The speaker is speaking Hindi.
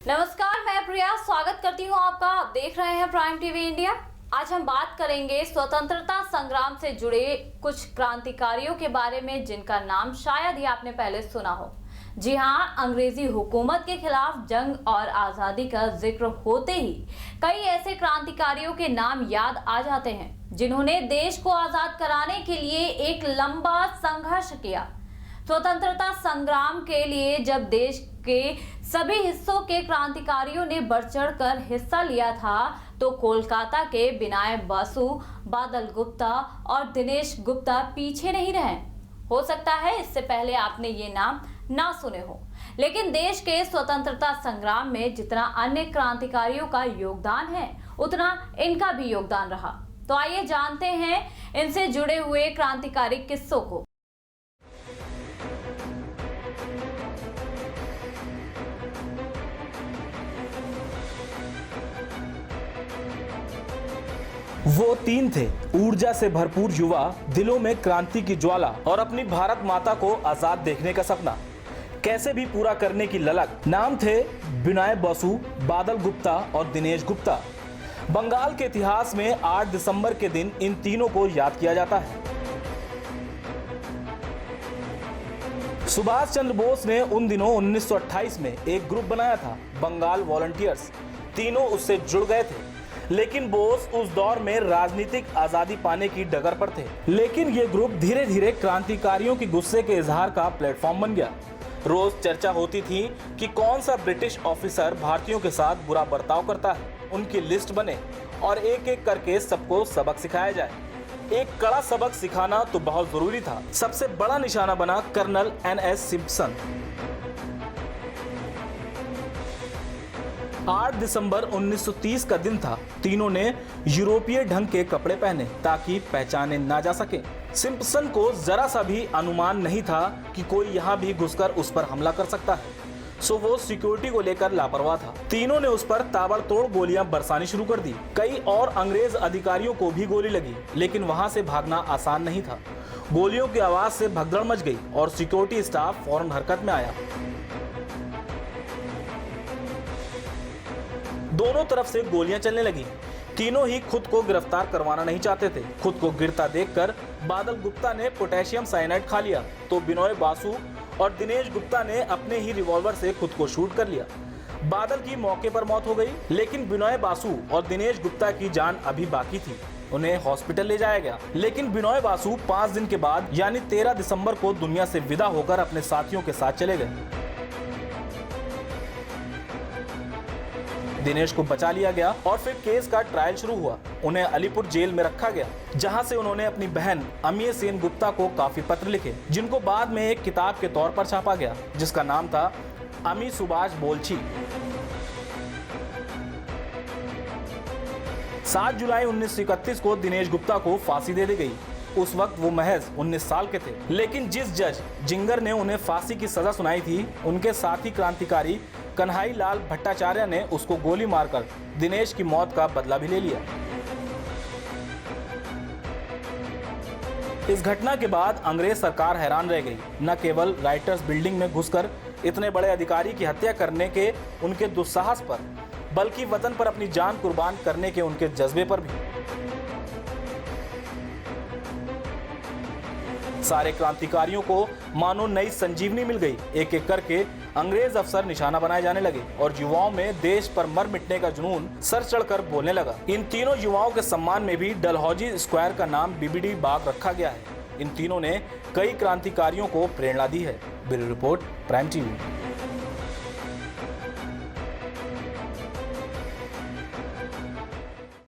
नमस्कार, मैं प्रिया स्वागत करती हूँ आपका। आप देख रहे हैं प्राइम टीवी इंडिया। आज हम बात करेंगे स्वतंत्रता संग्राम से जुड़े कुछ क्रांतिकारियों के बारे में जिनका नाम शायद ही आपने पहले सुना हो। जी हाँ, अंग्रेजी हुकूमत के खिलाफ जंग और आजादी का जिक्र होते ही कई ऐसे क्रांतिकारियों के नाम याद आ जाते हैं जिन्होंने देश को आजाद कराने के लिए एक लंबा संघर्ष किया। स्वतंत्रता संग्राम के लिए जब देश के सभी हिस्सों के क्रांतिकारियों ने बढ़ चढ़कर हिस्सा लिया था तो कोलकाता के बिनॉय बासु, बादल गुप्ता और दिनेश गुप्ता पीछे नहीं रहे। हो सकता है इससे पहले आपने ये नाम ना सुने हो, लेकिन देश के स्वतंत्रता संग्राम में जितना अन्य क्रांतिकारियों का योगदान है उतना इनका भी योगदान रहा। तो आइए जानते हैं इनसे जुड़े हुए क्रांतिकारी किस्सों को। वो तीन थे, ऊर्जा से भरपूर युवा, दिलों में क्रांति की ज्वाला और अपनी भारत माता को आजाद देखने का सपना कैसे भी पूरा करने की ललक। नाम थे बिनॉय बासु, बादल गुप्ता और दिनेश गुप्ता। बंगाल के इतिहास में 8 दिसंबर के दिन इन तीनों को याद किया जाता है। सुभाष चंद्र बोस ने उन दिनों 1928 में एक ग्रुप बनाया था, बंगाल वॉलंटियर्स। तीनों उससे जुड़ गए थे, लेकिन बोस उस दौर में राजनीतिक आजादी पाने की डगर पर थे। लेकिन ये ग्रुप धीरे धीरे क्रांतिकारियों के गुस्से के इजहार का प्लेटफॉर्म बन गया। रोज चर्चा होती थी कि कौन सा ब्रिटिश ऑफिसर भारतीयों के साथ बुरा बर्ताव करता है। उनकी लिस्ट बने और एक एक करके सबको सबक सिखाया जाए। एक कड़ा सबक सिखाना तो बहुत जरूरी था। सबसे बड़ा निशाना बना कर्नल NS सिम्पसन। 8 दिसंबर 1930 का दिन था। तीनों ने यूरोपीय ढंग के कपड़े पहने ताकि पहचाने ना जा सके। सिम्पसन को जरा सा भी अनुमान नहीं था कि कोई यहाँ भी घुसकर उस पर हमला कर सकता है, सो वो सिक्योरिटी को लेकर लापरवाह था। तीनों ने उस पर ताबड़तोड़ गोलियां बरसानी शुरू कर दी। कई और अंग्रेज अधिकारियों को भी गोली लगी, लेकिन वहां से भागना आसान नहीं था। गोलियों की आवाज से भगदड़ मच गई और सिक्योरिटी स्टाफ फौरन हरकत में आया। दोनों तरफ से गोलियां चलने लगी। तीनों ही खुद को गिरफ्तार करवाना नहीं चाहते थे। खुद को गिरता देखकर बादल गुप्ता ने पोटेशियम साइनाइड खा लिया तो बिनॉय बासु और दिनेश गुप्ता ने अपने ही रिवॉल्वर से खुद को शूट कर लिया। बादल की मौके पर मौत हो गई, लेकिन बिनॉय बासु और दिनेश गुप्ता की जान अभी बाकी थी। उन्हें हॉस्पिटल ले जाया गया, लेकिन बिनॉय बासु 5 दिन के बाद यानी 13 दिसंबर को दुनिया से विदा होकर अपने साथियों के साथ चले गए। दिनेश को बचा लिया गया और फिर केस का ट्रायल शुरू हुआ। उन्हें अलीपुर जेल में रखा गया, जहां से उन्होंने अपनी बहन अमीय सेन गुप्ता को काफी पत्र लिखे, जिनको बाद में एक किताब के तौर पर छापा गया, जिसका नाम था अमी सुभाष बोलछी। 7 जुलाई 1931 को दिनेश गुप्ता को फांसी दे दी गई। उस वक्त वो महज 19 साल के थे, लेकिन जिस जज जिंगर ने उन्हें फांसी की सजा सुनाई थी, उनके साथी क्रांतिकारी कन्हई लाल भट्टाचार्य ने उसको गोली मारकर दिनेश की मौत का बदला भी ले लिया। इस घटना के बाद अंग्रेज सरकार हैरान रह गई। न केवल राइटर्स बिल्डिंग में घुसकर इतने बड़े अधिकारी की हत्या करने के उनके दुस्साहस पर, बल्कि वतन पर अपनी जान कुर्बान करने के उनके जज्बे पर भी। सारे क्रांतिकारियों को मानो नई संजीवनी मिल गई। एक एक करके अंग्रेज अफसर निशाना बनाए जाने लगे और युवाओं में देश पर मर मिटने का जुनून सर चढ़कर बोलने लगा। इन तीनों युवाओं के सम्मान में भी डलहौजी स्क्वायर का नाम BBD बाग रखा गया है। इन तीनों ने कई क्रांतिकारियों को प्रेरणा दी है। Bureau report, prime TV.